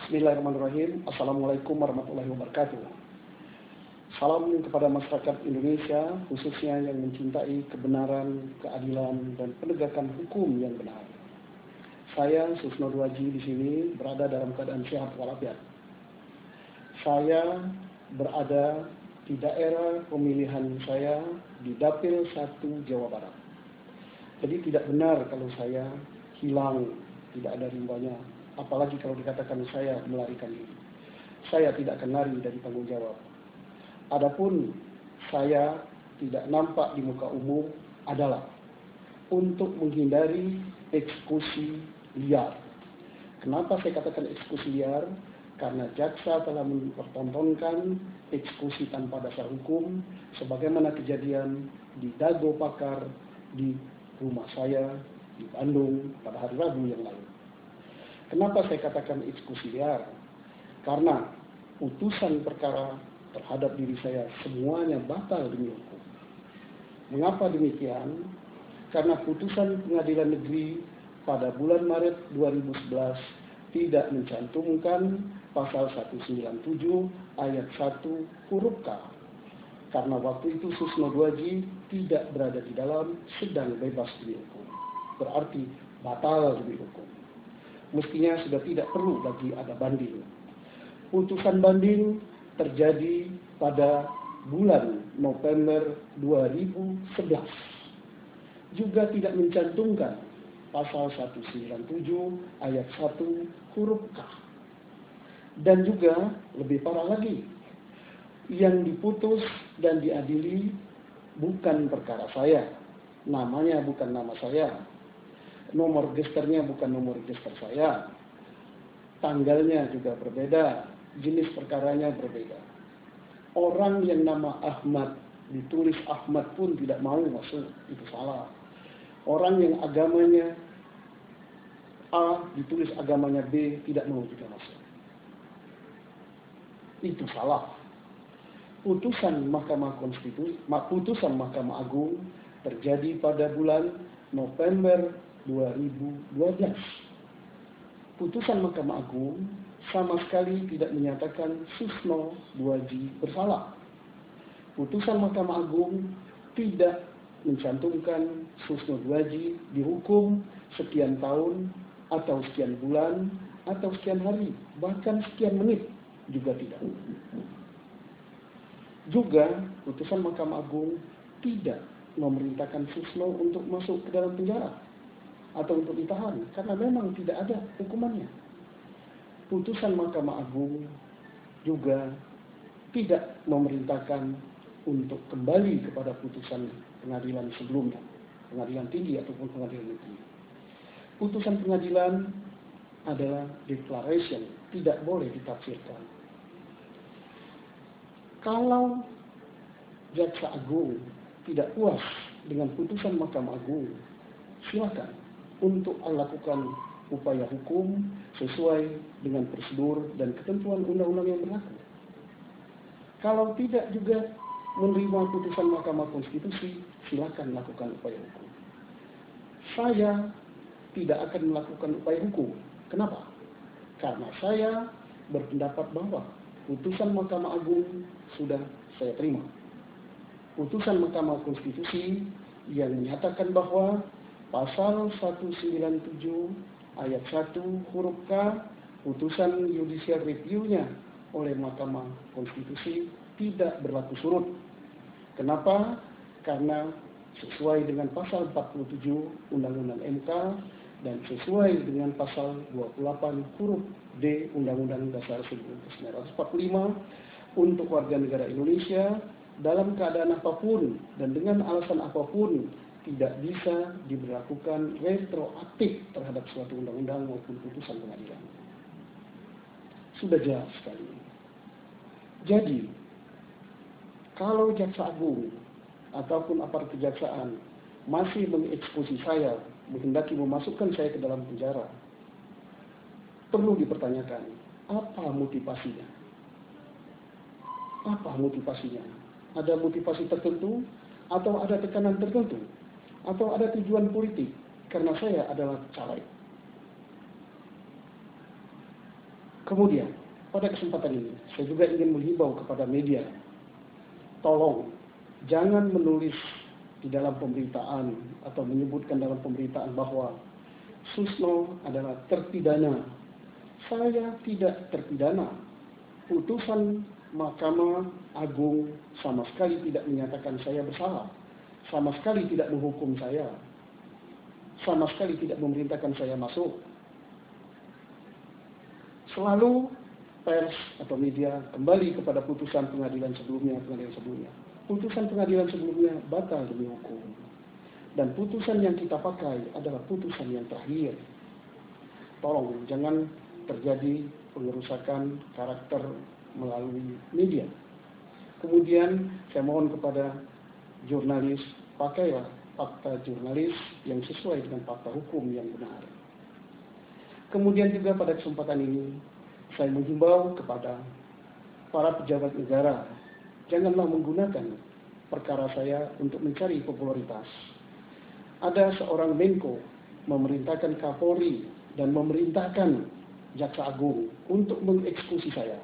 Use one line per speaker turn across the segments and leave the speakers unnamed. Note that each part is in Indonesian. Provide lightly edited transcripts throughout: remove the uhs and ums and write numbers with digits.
Bismillahirrahmanirrahim. Assalamualaikum warahmatullahi wabarakatuh. Salam kepada masyarakat Indonesia, khususnya yang mencintai kebenaran, keadilan, dan penegakan hukum yang benar. Saya Susno Dwaji di sini berada dalam keadaan sehat walafiat. Saya berada di daerah pemilihan saya di Dapil 1 Jawa Barat. Jadi tidak benar kalau saya hilang, tidak ada rimbanya. Apalagi kalau dikatakan saya melarikan diri. Saya tidak akan lari dari tanggung jawab. Adapun saya tidak nampak di muka umum adalah untuk menghindari eksekusi liar. Kenapa saya katakan eksekusi liar? Karena jaksa telah mempertontonkan eksekusi tanpa dasar hukum sebagaimana kejadian di Dago Pakar di rumah saya di Bandung pada hari Rabu yang lalu. Kenapa saya katakan eksekusi liar? Karena putusan perkara terhadap diri saya semuanya batal demi hukum. Mengapa demikian? Karena putusan pengadilan negeri pada bulan Maret 2011 tidak mencantumkan pasal 197 ayat 1 huruf K. Karena waktu itu Susno Dwaji tidak berada di dalam sedang bebas demi hukum. Berarti batal demi hukum. Mestinya sudah tidak perlu lagi ada banding. Putusan banding terjadi pada bulan November 2011. Juga tidak mencantumkan pasal 197 ayat 1 huruf K. Dan juga lebih parah lagi, yang diputus dan diadili bukan perkara saya. Namanya bukan nama saya. Nomor registernya bukan nomor register saya. Tanggalnya juga berbeda. Jenis perkaranya berbeda. Orang yang nama Ahmad ditulis Ahmad pun tidak mau masuk, itu salah. Orang yang agamanya A ditulis agamanya B tidak mau juga masuk, itu salah. Putusan Mahkamah Konstitusi, putusan Mahkamah Agung terjadi pada bulan November 2012. Putusan Mahkamah Agung sama sekali tidak menyatakan Susno Dwaji bersalah. Putusan Mahkamah Agung tidak mencantumkan Susno Dwaji dihukum sekian tahun atau sekian bulan atau sekian hari, bahkan sekian menit juga tidak. Juga putusan Mahkamah Agung tidak memerintahkan Susno untuk masuk ke dalam penjara atau untuk ditahan karena memang tidak ada hukumannya. Putusan Mahkamah Agung juga tidak memerintahkan untuk kembali kepada putusan pengadilan sebelumnya, pengadilan tinggi ataupun pengadilan negeri. Putusan pengadilan adalah declaration, tidak boleh ditafsirkan. Kalau Jaksa Agung tidak puas dengan putusan Mahkamah Agung, silakan untuk melakukan upaya hukum sesuai dengan prosedur dan ketentuan undang-undang yang berlaku. Kalau tidak juga menerima putusan Mahkamah Konstitusi, silakan lakukan upaya hukum. Saya tidak akan melakukan upaya hukum. Kenapa? Karena saya berpendapat bahwa putusan Mahkamah Agung sudah saya terima. Putusan Mahkamah Konstitusi yang menyatakan bahwa pasal 197 ayat 1 huruf K, putusan judicial review-nya oleh Mahkamah Konstitusi tidak berlaku surut. Kenapa? Karena sesuai dengan pasal 47 Undang-Undang MK dan sesuai dengan pasal 28 huruf D Undang-Undang Dasar 1945 untuk warga negara Indonesia dalam keadaan apapun dan dengan alasan apapun tidak bisa diberlakukan retroaktif terhadap suatu undang-undang maupun putusan pengadilan. Sudah jelas sekali. Jadi, kalau Jaksa Agung ataupun aparat kejaksaan masih mengeksekusi saya, menghendaki memasukkan saya ke dalam penjara, perlu dipertanyakan, apa motivasinya? Apa motivasinya? Ada motivasi tertentu atau ada tekanan tertentu? Atau ada tujuan politik karena saya adalah caleg. Kemudian, pada kesempatan ini, saya juga ingin menghimbau kepada media, tolong jangan menulis di dalam pemberitaan atau menyebutkan dalam pemberitaan bahwa Susno adalah terpidana. Saya tidak terpidana. Putusan Mahkamah Agung sama sekali tidak menyatakan saya bersalah, sama sekali tidak menghukum saya, sama sekali tidak memerintahkan saya masuk. Selalu pers atau media kembali kepada putusan pengadilan sebelumnya. Putusan pengadilan sebelumnya batal demi hukum. Dan putusan yang kita pakai adalah putusan yang terakhir. Tolong jangan terjadi pengerusakan karakter melalui media. Kemudian saya mohon kepada jurnalis, pakailah fakta jurnalis yang sesuai dengan fakta hukum yang benar. Kemudian juga pada kesempatan ini, saya menghimbau kepada para pejabat negara, janganlah menggunakan perkara saya untuk mencari popularitas. Ada seorang Menko memerintahkan Kapolri dan memerintahkan Jaksa Agung untuk mengeksekusi saya.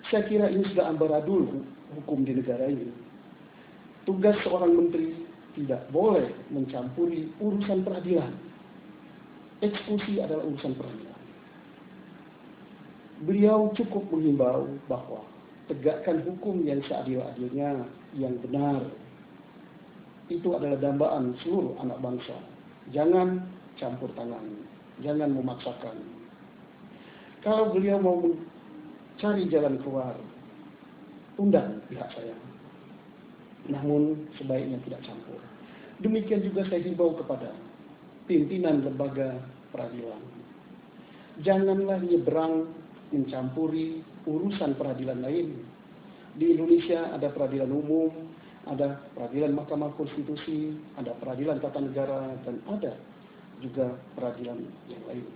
Saya kira ini sudah ambaradul hukum di negara ini. Tugas seorang menteri tidak boleh mencampuri urusan peradilan. Eksekusi adalah urusan peradilan. Beliau cukup menghimbau bahwa tegakkan hukum yang seadil-adilnya, yang benar. Itu adalah dambaan seluruh anak bangsa. Jangan campur tangan, jangan memaksakan. Kalau beliau mau mencari jalan keluar, undang pihak saya. Namun sebaiknya tidak campur. Demikian juga saya himbau kepada pimpinan lembaga peradilan. Janganlah nyebrang mencampuri urusan peradilan lain. Di Indonesia ada peradilan umum, ada peradilan Mahkamah Konstitusi, ada peradilan tata negara, dan ada juga peradilan yang lain.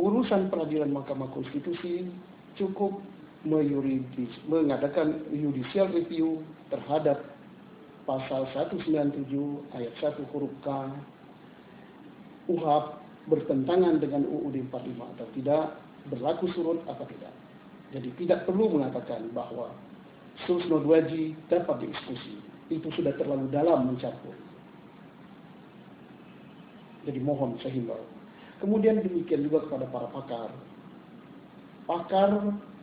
Urusan peradilan Mahkamah Konstitusi cukup mengadakan judicial review terhadap pasal 197 ayat 1 huruf K UHAP bertentangan dengan UUD 45 atau tidak, berlaku surut apa tidak. Jadi tidak perlu mengatakan bahwa Susno Dwaji dapat dieksekusi. Itu sudah terlalu dalam mencampur. Jadi mohon saya himbau. Kemudian demikian juga kepada para pakar. Pakar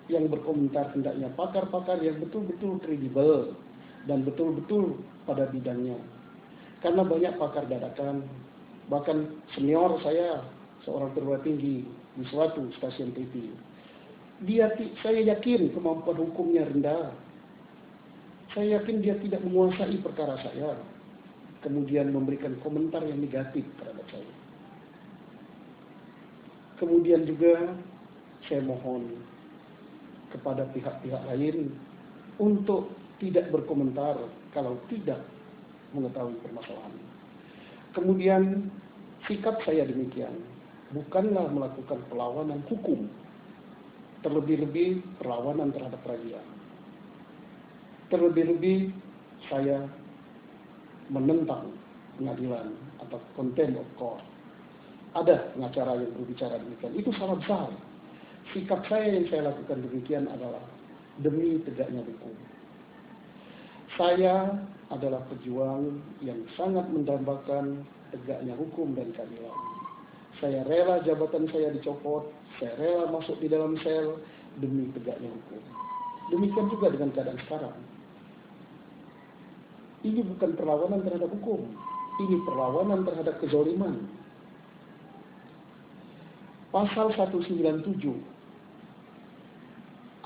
yang berkomentar hendaknya pakar-pakar yang betul-betul kredibel dan betul-betul pada bidangnya. Karena banyak pakar dadakan, bahkan senior saya, seorang perwira tinggi di suatu stasiun TV. Saya yakin kemampuan hukumnya rendah. Saya yakin dia tidak menguasai perkara saya. Kemudian memberikan komentar yang negatif terhadap saya. Kemudian juga saya mohon kepada pihak-pihak lain untuk tidak berkomentar kalau tidak mengetahui permasalahan. Kemudian sikap saya demikian, bukanlah melakukan perlawanan hukum, terlebih-lebih perlawanan terhadap peradilan. Terlebih-lebih saya menentang pengadilan atau contempt of court. Ada pengacara yang berbicara demikian, itu salah besar. Sikap saya yang saya lakukan demikian adalah demi tegaknya hukum. Saya adalah pejuang yang sangat mendambakan tegaknya hukum dan keadilan. Saya rela jabatan saya dicopot, saya rela masuk di dalam sel demi tegaknya hukum. Demikian juga dengan keadaan sekarang. Ini bukan perlawanan terhadap hukum, ini perlawanan terhadap kezaliman. Pasal 197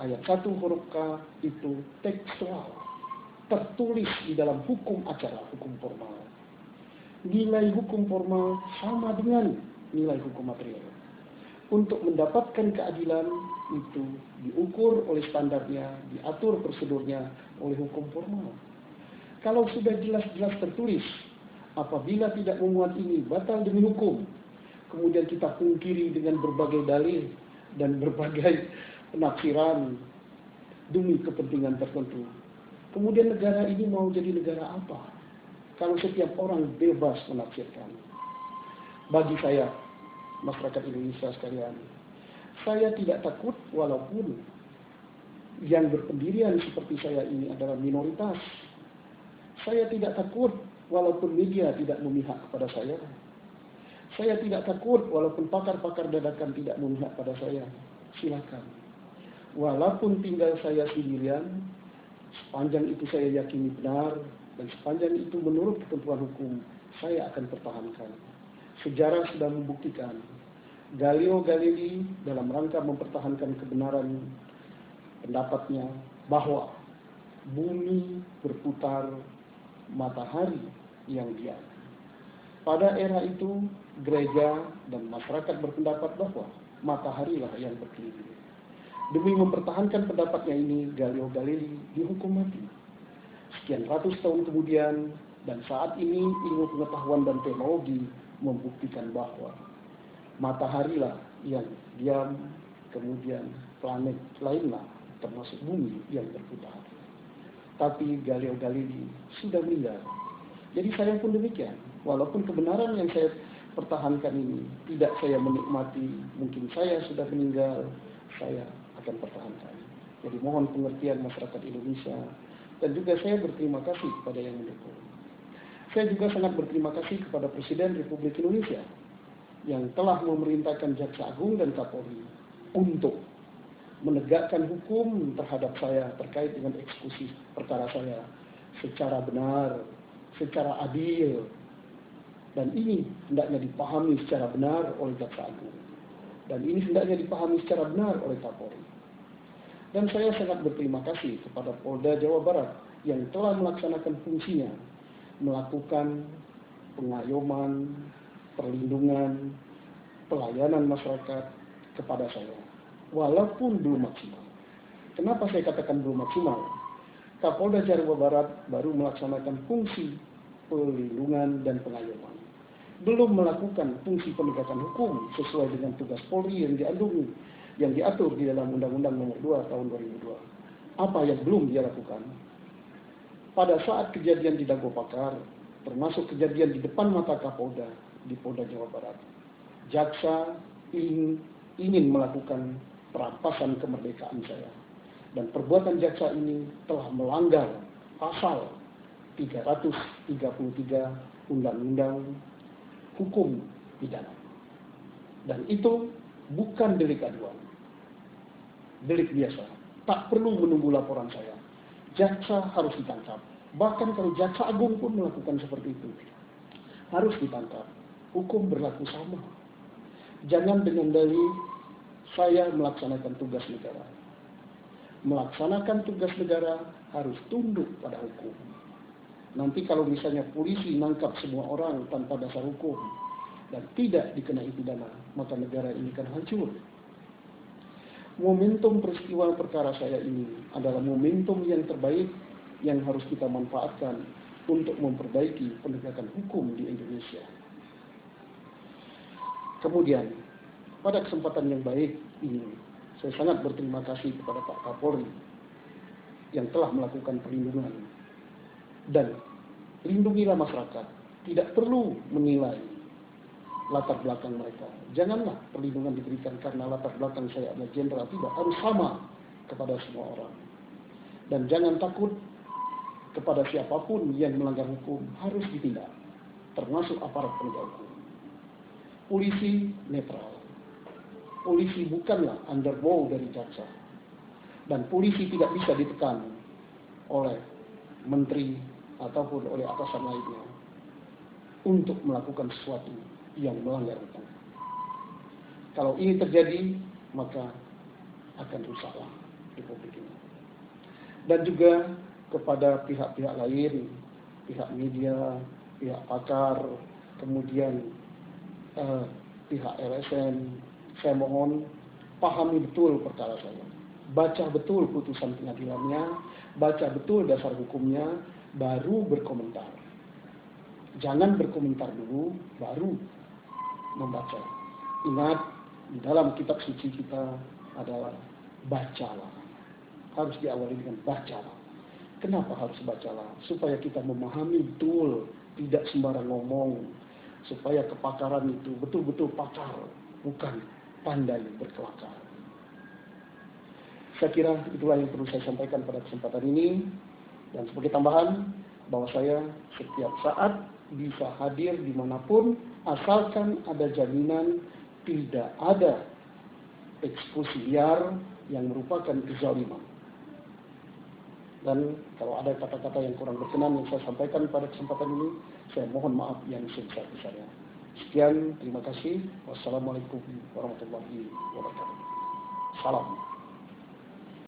ayat 1 huruf K itu tekstual, tertulis di dalam hukum acara, hukum formal. Nilai hukum formal sama dengan nilai hukum material. Untuk mendapatkan keadilan itu diukur oleh standarnya, diatur prosedurnya oleh hukum formal. Kalau sudah jelas-jelas tertulis, apabila tidak memuat ini batal demi hukum, kemudian kita pungkiri dengan berbagai dalih dan berbagai penafsiran demi kepentingan tertentu. Kemudian negara ini mau jadi negara apa? Kalau setiap orang bebas menafsirkan. Bagi saya, masyarakat Indonesia sekalian. Saya tidak takut walaupun yang berpendirian seperti saya ini adalah minoritas. Saya tidak takut walaupun media tidak memihak kepada saya. Saya tidak takut walaupun pakar-pakar dadakan tidak memihak pada saya. Silakan. Walaupun tinggal saya sendirian, sepanjang itu saya yakini benar, dan sepanjang itu menurut ketentuan hukum, saya akan pertahankan. Sejarah sudah membuktikan, Galileo Galilei dalam rangka mempertahankan kebenaran pendapatnya bahwa bumi berputar, matahari yang diam. Pada era itu, gereja dan masyarakat berpendapat bahwa mataharilah yang berkeliling. Demi mempertahankan pendapatnya ini, Galileo Galilei dihukum mati. Sekian ratus tahun kemudian, dan saat ini ilmu pengetahuan dan teknologi membuktikan bahwa mataharilah yang diam, kemudian planet lainlah termasuk bumi yang berputar. Tapi Galileo Galilei sudah meninggal. Jadi saya pun demikian. Walaupun kebenaran yang saya pertahankan ini tidak saya menikmati, mungkin saya sudah meninggal, saya akan pertahankan. Jadi mohon pengertian masyarakat Indonesia, dan juga saya berterima kasih kepada yang mendukung. Saya juga sangat berterima kasih kepada Presiden Republik Indonesia yang telah memerintahkan Jaksa Agung dan Kapolri untuk menegakkan hukum terhadap saya terkait dengan eksekusi perkara saya secara benar, secara adil, dan ini hendaknya dipahami secara benar oleh Jaksa Agung, dan ini hendaknya dipahami secara benar oleh Kapolri. Dan saya sangat berterima kasih kepada Polda Jawa Barat yang telah melaksanakan fungsinya, melakukan pengayoman, perlindungan, pelayanan masyarakat kepada saya, walaupun belum maksimal. Kenapa saya katakan belum maksimal? Kapolda Jawa Barat baru melaksanakan fungsi perlindungan dan pengayoman, belum melakukan fungsi penegakan hukum sesuai dengan tugas Polri yang diatur di dalam Undang-Undang Nomor 2 Tahun 2002. Apa yang belum dia lakukan? Pada saat kejadian di Dago Pakar, termasuk kejadian di depan mata Kapolda di Polda Jawa Barat, jaksa ingin melakukan perampasan kemerdekaan saya. Dan perbuatan jaksa ini telah melanggar pasal 333 Undang-Undang Hukum Pidana. Dan itu bukan delik aduan, delik biasa. Tak perlu menunggu laporan saya. Jaksa harus ditangkap. Bahkan kalau Jaksa Agung pun melakukan seperti itu, harus ditangkap. Hukum berlaku sama. Jangan dengan dalih saya melaksanakan tugas negara. Melaksanakan tugas negara harus tunduk pada hukum. Nanti kalau misalnya polisi nangkap semua orang tanpa dasar hukum dan tidak dikenai pidana, maka negara ini akan hancur. Momentum peristiwa perkara saya ini adalah momentum yang terbaik yang harus kita manfaatkan untuk memperbaiki penegakan hukum di Indonesia. Kemudian, pada kesempatan yang baik ini, saya sangat berterima kasih kepada Pak Kapolri yang telah melakukan perlindungan. Dan lindungilah masyarakat, tidak perlu menilai latar belakang mereka. Janganlah perlindungan diberikan karena latar belakang saya adalah jenderal, tidak, harus sama kepada semua orang. Dan jangan takut kepada siapapun yang melanggar hukum, harus ditindak, termasuk aparat penegak hukum. Polisi netral. Polisi bukanlah underbow dari jaksa. Dan polisi tidak bisa ditekan oleh menteri ataupun oleh atasan lainnya untuk melakukan sesuatu yang melanggar hukum. Kalau ini terjadi, maka akan rusaklah Republik ini. Dan juga kepada pihak-pihak lain, pihak media, pihak pakar, kemudian pihak LSM, saya mohon pahami betul perkara saya. Baca betul putusan pengadilannya, baca betul dasar hukumnya, baru berkomentar. Jangan berkomentar dulu, baru membaca. Ingat, di dalam kitab suci kita adalah bacalah. Harus diawali dengan bacalah. Kenapa harus bacalah? Supaya kita memahami betul, tidak sembarang ngomong. Supaya kepakaran itu betul-betul pakar. bukan pandai berkelakar. Saya kira itulah yang perlu saya sampaikan pada kesempatan ini. Dan sebagai tambahan, bahwa saya setiap saat bisa hadir dimanapun, asalkan ada jaminan tidak ada eksekusi liar yang merupakan kezaliman. Dan kalau ada kata-kata yang kurang berkenan yang saya sampaikan pada kesempatan ini, saya mohon maaf yang sebesar-besarnya. Sekian, terima kasih. Wassalamualaikum warahmatullahi wabarakatuh. Salam.